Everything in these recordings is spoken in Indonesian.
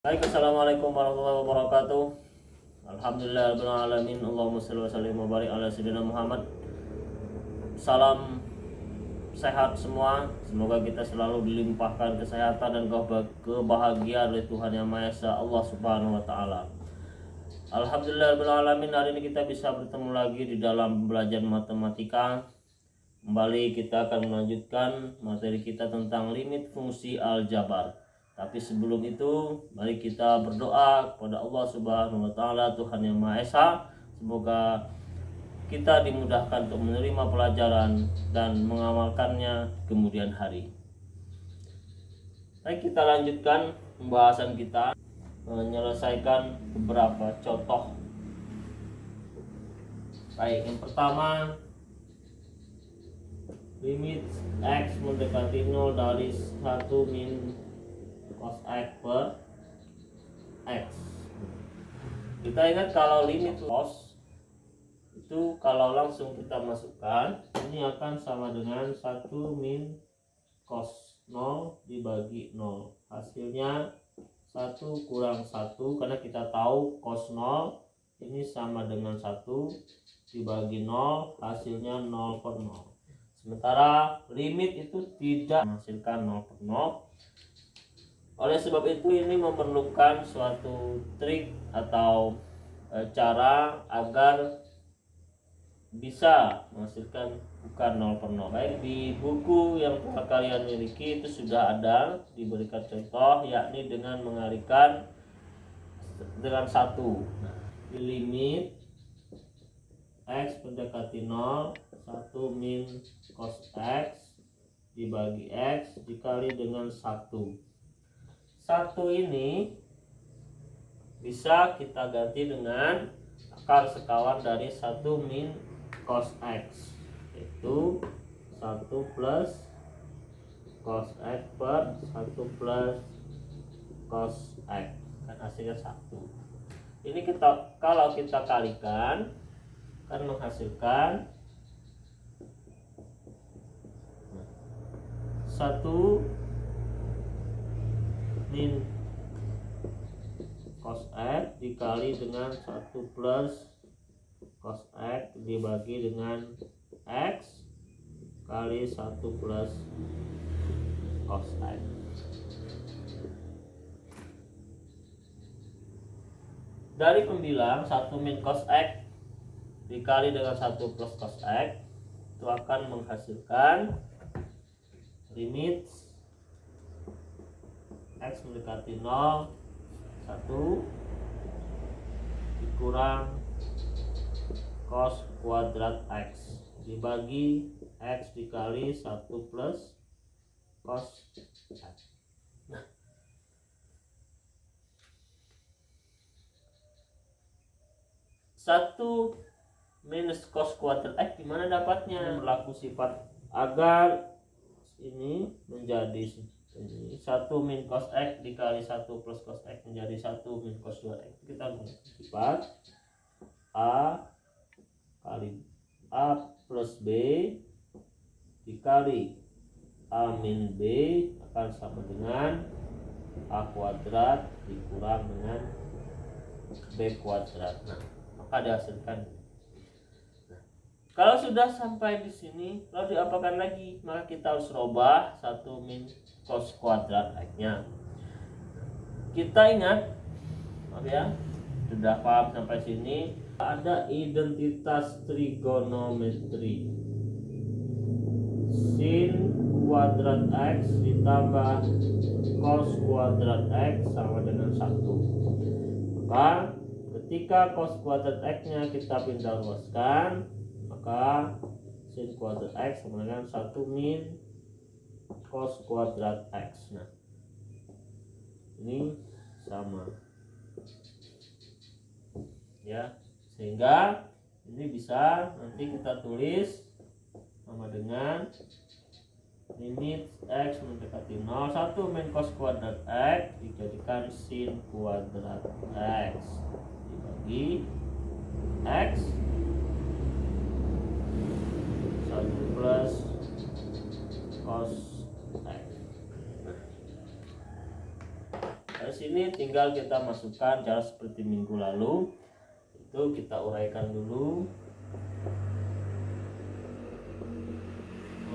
Baik, assalamualaikum warahmatullahi wabarakatuh. Alhamdulillahirrahmanirrahim. Allahumma shalli wa sallim wa barik ala sayyidina Muhammad. Salam sehat semua. Semoga kita selalu dilimpahkan kesehatan dan kebahagiaan oleh Tuhan Yang Maha Esa, Allah Subhanahu wa taala. Alhamdulillahirrahmanirrahim. Hari ini kita bisa bertemu lagi di dalam pembelajaran matematika. Kembali kita akan melanjutkan materi kita tentang limit fungsi aljabar. Tapi sebelum itu, mari kita berdoa kepada Allah Subhanahu wa taala, Tuhan Yang Maha Esa. Semoga kita dimudahkan untuk menerima pelajaran dan mengamalkannya kemudian hari. Baik, kita lanjutkan pembahasan kita, menyelesaikan beberapa contoh. Baik, yang pertama, limit X mendekati 0 dari 1 min cos X per X. Kita ingat kalau limit cos itu kalau langsung kita masukkan, ini akan sama dengan 1 min cos 0 dibagi 0. Hasilnya 1 kurang 1, karena kita tahu cos 0 ini sama dengan 1 dibagi 0, hasilnya 0 per 0. Sementara limit itu tidak menghasilkan 0 per 0. Oleh sebab itu ini memerlukan suatu trik atau cara agar bisa menghasilkan bukan 0 per 0. Baik, di buku yang telah kalian miliki itu sudah ada diberikan contoh, yakni dengan mengalihkan dengan 1. Nah, di limit X mendekati 0, 1 min cos X dibagi X dikali dengan 1. 1 ini bisa kita ganti dengan akar sekawan dari 1 min cos X, yaitu 1 plus cos X per 1 plus cos X, kan hasilnya 1. Ini kalau kita kalikan akan menghasilkan 1 min cos X dikali dengan 1 plus cos X dibagi dengan X kali 1 plus cos X. Dari pembilang 1 min cos X dikali dengan 1 plus cos X itu akan menghasilkan limit X mendekati 0, 1 dikurang cos kuadrat X dibagi X dikali 1 plus cos X. Nah, satu minus cos kuadrat X gimana dapatnya? Berlaku sifat agar ini menjadi ini 1 min cos X dikali 1 plus cos X menjadi 1 min cos 2X. Kita menggunakan sifat A kali A plus B dikali A min B akan sama dengan A kuadrat dikurang dengan B kuadrat. Nah, maka dihasilkan. Kalau sudah sampai di sini, lalu diapakan lagi? Maka kita harus rubah 1 min cos kuadrat X-nya. Kita ingat, maaf ya, sudah paham sampai sini, ada identitas trigonometri. Sin kuadrat X ditambah cos kuadrat X sama dengan 1. Maka ketika cos kuadrat X-nya kita pindah ruaskan, maka sin kuadrat X sama dengan 1 min cos kuadrat X. Nah, ini sama ya, sehingga ini bisa nanti kita tulis sama dengan limit X mendekati 0, 1 min cos kuadrat X dijadikan sin kuadrat X dibagi X 1 plus cos X. Di sini tinggal kita masukkan cara seperti minggu lalu. Itu kita uraikan dulu.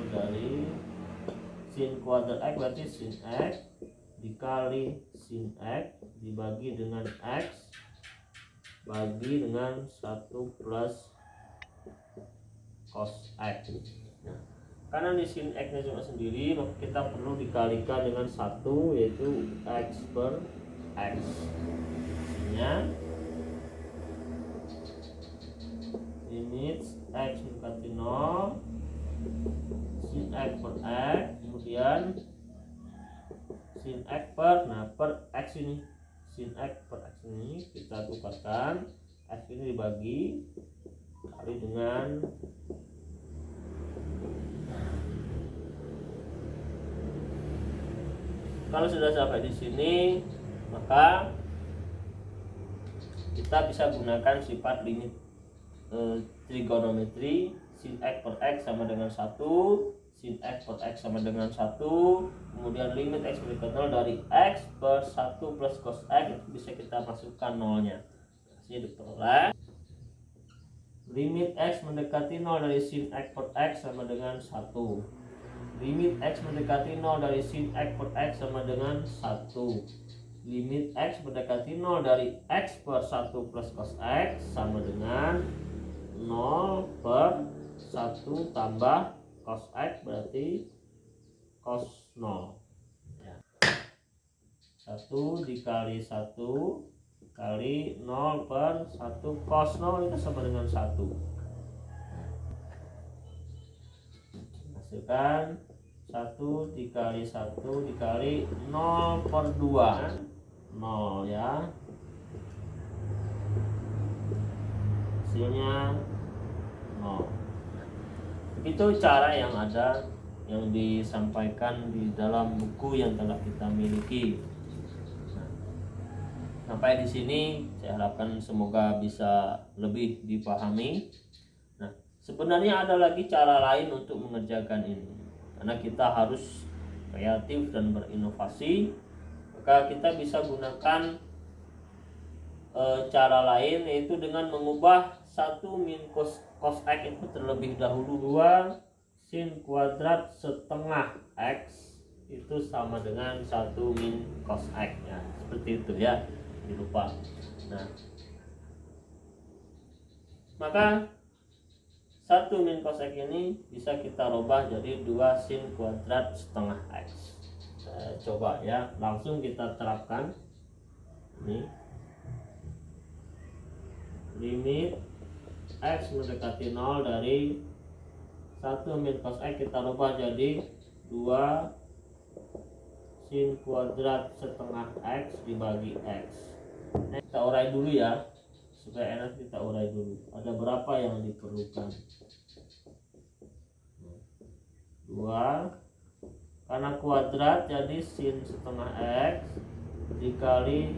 Dari sin kuadrat X berarti sin X dikali sin X dibagi dengan X bagi dengan 1 plus cos X. Nah, karena di sin X nya cuma sendiri, maka kita perlu dikalikan dengan 1, yaitu X per X nya limit X mendekati 0 sin X per X, kemudian sin X per X ini, sin X per X ini kita tukarkan, X ini dibagi kali dengan kalau sudah sampai di sini, maka kita bisa gunakan sifat limit trigonometri. Sin X per X sama dengan 1, sin X per X sama dengan 1, kemudian limit X mendekati 0 dari X per 1 plus cos X, itu bisa kita masukkan nolnya. Hasilnya diperoleh limit X mendekati 0 dari sin X per X sama dengan 1, limit X mendekati 0 dari sin X per X sama dengan 1, limit X mendekati 0 dari X per 1 plus cos X sama dengan 0 per 1 tambah cos X berarti cos 0 ya. 1 dikali 1 kali 0 per 1 cos 0 itu sama dengan 1. Hasilkan 1 dikali 1 dikali 0 per 2 0 ya, hasilnya 0. Itu cara yang ada yang disampaikan di dalam buku yang telah kita miliki. Nah, sampai di sini saya harapkan semoga bisa lebih dipahami. Nah, sebenarnya ada lagi cara lain untuk mengerjakan ini. Karena kita harus kreatif dan berinovasi, maka kita bisa gunakan cara lain, yaitu dengan mengubah 1 min cos X itu terlebih dahulu 2 sin kuadrat setengah X itu sama dengan 1 min cos X ya, seperti itu ya, jangan lupa. Nah, maka 1 min cos X ini bisa kita rubah jadi 2 sin kuadrat setengah X. Coba ya, langsung kita terapkan ini. Limit X mendekati 0 dari 1 min cos X kita rubah jadi 2 sin kuadrat setengah X dibagi X. Kita urai dulu ya, supaya enak kita urai dulu. Ada berapa yang diperlukan? 2 karena kuadrat jadi sin setengah X dikali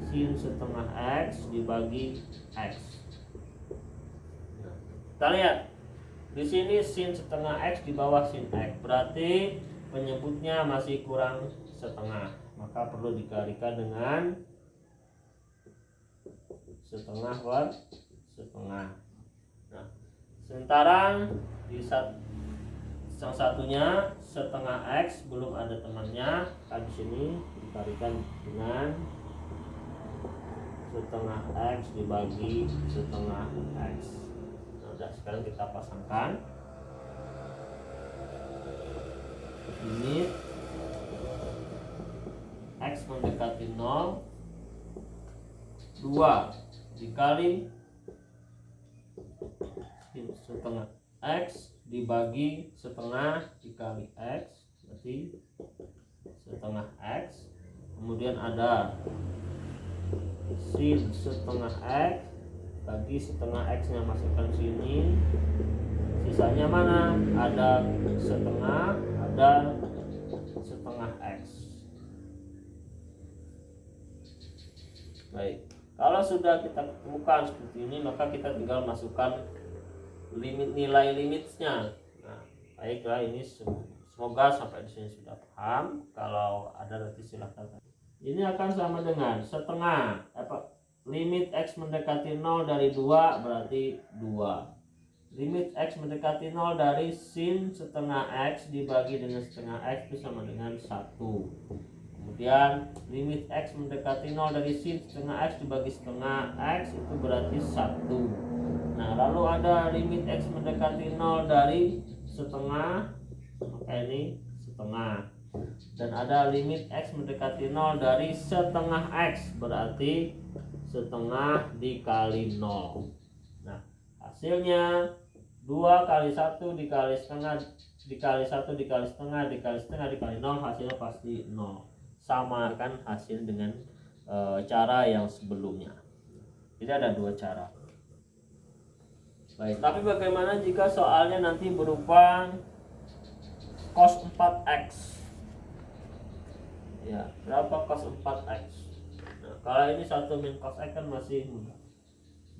sin setengah X dibagi X. Kita lihat di sini sin setengah X di bawah sin X, berarti penyebutnya masih kurang setengah, maka perlu dikalikan dengan setengah per setengah. Nah, sementara di yang satunya setengah X belum ada temannya, kan di sini dikalikan dengan setengah X dibagi setengah X. Nah, udah, sekarang kita pasangkan limit X mendekati 0 2 dikali setengah X dibagi setengah dikali X berarti setengah X, kemudian ada sin setengah X bagi setengah X nya masukkan sini, sisanya mana? Ada setengah, ada setengah X. Baik, kalau sudah kita temukan seperti ini, maka kita tinggal masukkan nilai limitnya. Nah, baiklah, ini semoga sampai di sini sudah paham. Kalau ada nanti silahkan. ini akan sama dengan setengah limit X mendekati 0 dari 2 berarti 2. Limit X mendekati 0 dari sin setengah X dibagi dengan setengah X itu sama dengan 1. Kemudian limit X mendekati 0 dari sin setengah X dibagi setengah X itu berarti 1. Nah, lalu ada limit X mendekati 0 dari setengah, maka ini setengah. Dan ada limit X mendekati 0 dari setengah X, berarti setengah dikali 0. Nah, hasilnya 2 kali 1 dikali setengah dikali 1 dikali setengah dikali setengah dikali 0, hasilnya pasti 0. Sama kan hasil dengan cara yang sebelumnya. Jadi ada dua cara. Baik, tapi bagaimana jika soalnya nanti berupa cos 4x? Ya, berapa cos 4x? Nah, kalau ini 1 min cos x kan masih mudah,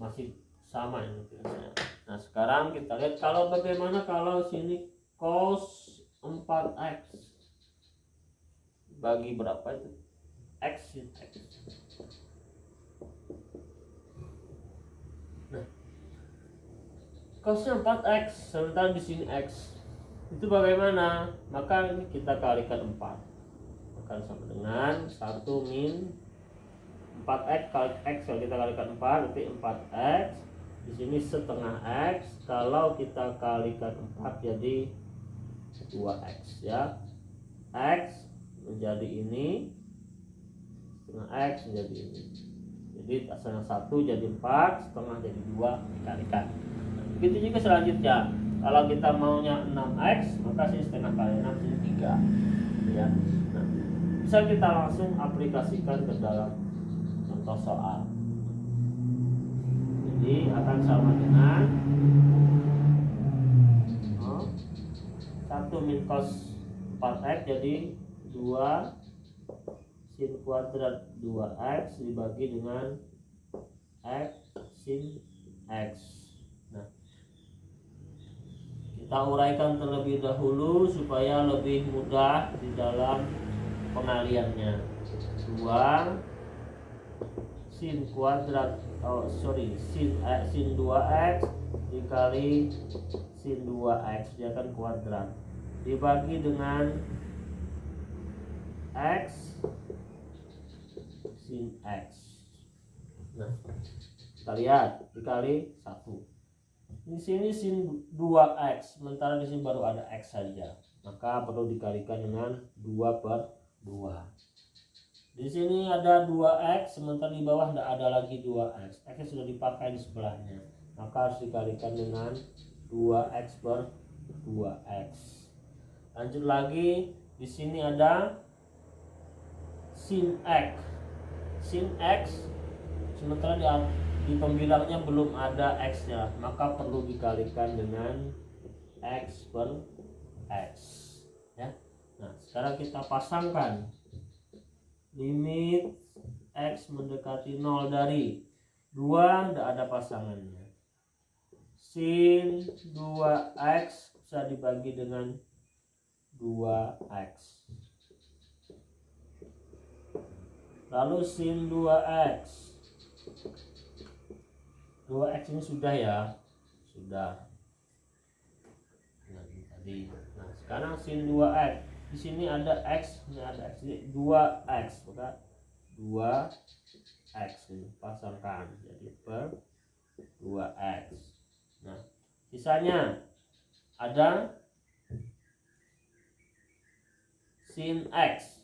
masih sama ini biasanya. Nah, sekarang kita lihat kalau bagaimana kalau sini cos 4x bagi berapa itu? X sin x. Nah, cosnya 4x sementara di sini x. Itu bagaimana? Maka ini kita kalikan 4. Maka sama dengan 1 min 4x kali x, kalau kita kalikan 4 berarti 4x. Di sini setengah x, kalau kita kalikan 4 jadi 2x ya. X menjadi ini, setengah x menjadi ini. Jadi setengah 1 jadi 4, setengah jadi 2 dikalikan. Begitu juga selanjutnya. Kalau kita maunya 6x, maka sini setengah kali 6 sini 3 ya. Nah, bisa kita langsung aplikasikan ke dalam contoh soal. Jadi akan sama dengan 1 min cos 4x jadi 2 sin kuadrat 2x dibagi dengan x sin x. Nah, kita uraikan terlebih dahulu supaya lebih mudah di dalam pengaliannya. 2 sin kuadrat sin 2x dikali sin 2x, dia kan kuadrat, dibagi dengan x sin x. Nah, kita lihat dikali 1. Di sini sin 2x, sementara di sini baru ada x saja, maka perlu dikalikan dengan 2/2. Di sini ada 2x, sementara di bawah tidak ada lagi 2x. X sudah dipakai di sebelahnya, maka harus dikalikan dengan 2x/2x. Lanjut lagi, di sini ada sin x. Sin x sementara di pembilangnya belum ada x-nya, maka perlu dikalikan dengan x/x ya. Nah, sekarang kita pasangkan limit x mendekati 0 dari 2, tidak ada pasangannya. Sin 2x bisa dibagi dengan 2x. Lalu sin 2x. 2x ini sudah ya, sudah. Nah, tadi. Nah, sekarang sin 2x. Di sini ada x, ini ada x, ini 2x, maka 2x ini pasangkan jadi per 2x. Nah, sisanya ada sin x.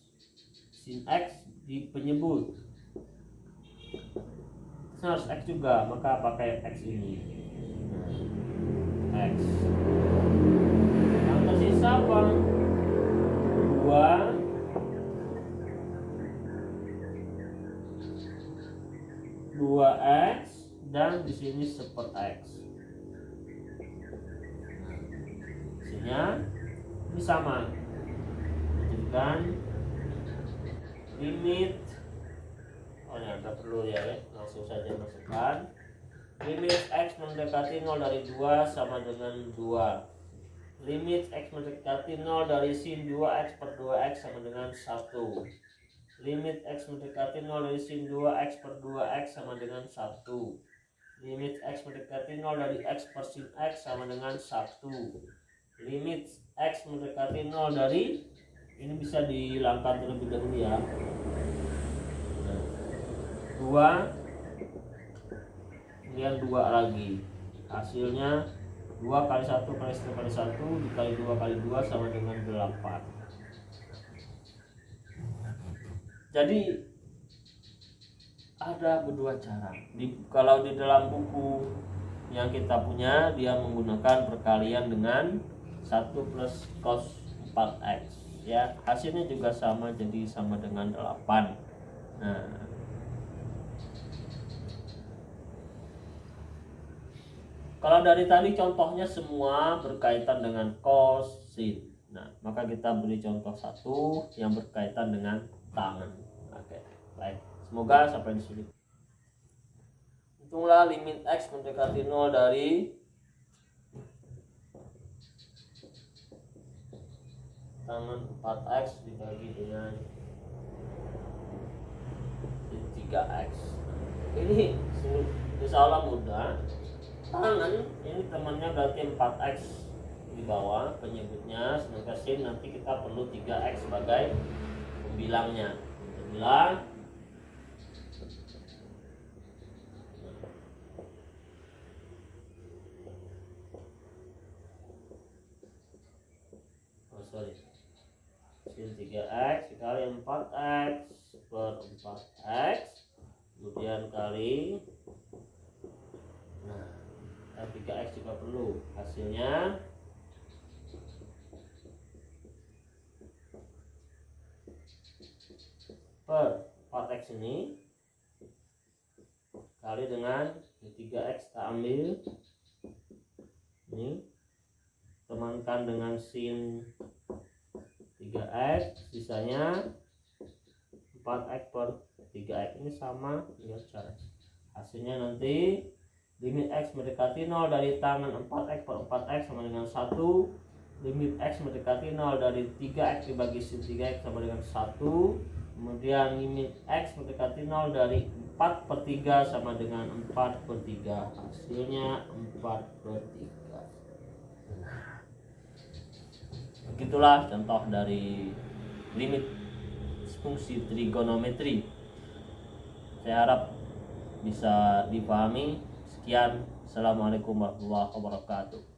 Sin x di penyebut harus x juga, maka pakai x ini. Nah, x. Yang tersisa apa? 2x dan di sini seper x. Hasilnya ini sama. Jadikan limit, ya nggak perlu ya, langsung saja masukkan limit x mendekati 0 dari 2 sama dengan 2. Limit x mendekati 0 dari sin 2x per 2x sama dengan 1. limit X mendekati 0 dari sin 2X per 2X sama dengan 1. Limit X mendekati 0 dari X per sin X sama dengan 1. Limit X mendekati 0 dari, ini bisa dihilangkan terlebih dahulu ya, 2 kemudian 2 lagi, hasilnya 2 kali 1 kali 1 kali 1 dikali 2 kali 2 sama dengan 8. Jadi ada berdua cara. Kalau di dalam buku yang kita punya, dia menggunakan perkalian dengan 1 plus cos 4x ya. Hasilnya juga sama, jadi sama dengan 8. Nah, kalau dari tadi contohnya semua berkaitan dengan cos, sin. Nah, maka kita beri contoh satu yang berkaitan dengan tangan. Oke, baik. Semoga sampai di sini. Hitunglah limit X mendekati 0 dari tangan 4X dibagi dengan sin 3X. Ini insya Allah mudah. Tangan ini temannya berarti 4X di bawah penyebutnya, sedangkan sin nanti kita perlu 3X sebagai pembilangnya. Bilang sin 3X dikali 4X per 4X kemudian kali, nah 3X juga perlu, hasilnya per 4X ini kali dengan 3X kita ambil ini, temankan dengan sin 3X, sisanya 4X per 3X ini sama ya cara. Hasilnya nanti limit X mendekati 0 dari tangan 4X per 4X sama dengan 1. Limit X mendekati 0 dari 3X dibagi sin 3X sama dengan 1. Kemudian limit X mendekati 0 dari 4 per 3 sama dengan 4 per 3. Hasilnya 4 per 3. Begitulah contoh dari limit fungsi trigonometri. Saya harap bisa dipahami. Sekian, assalamualaikum warahmatullahi wabarakatuh.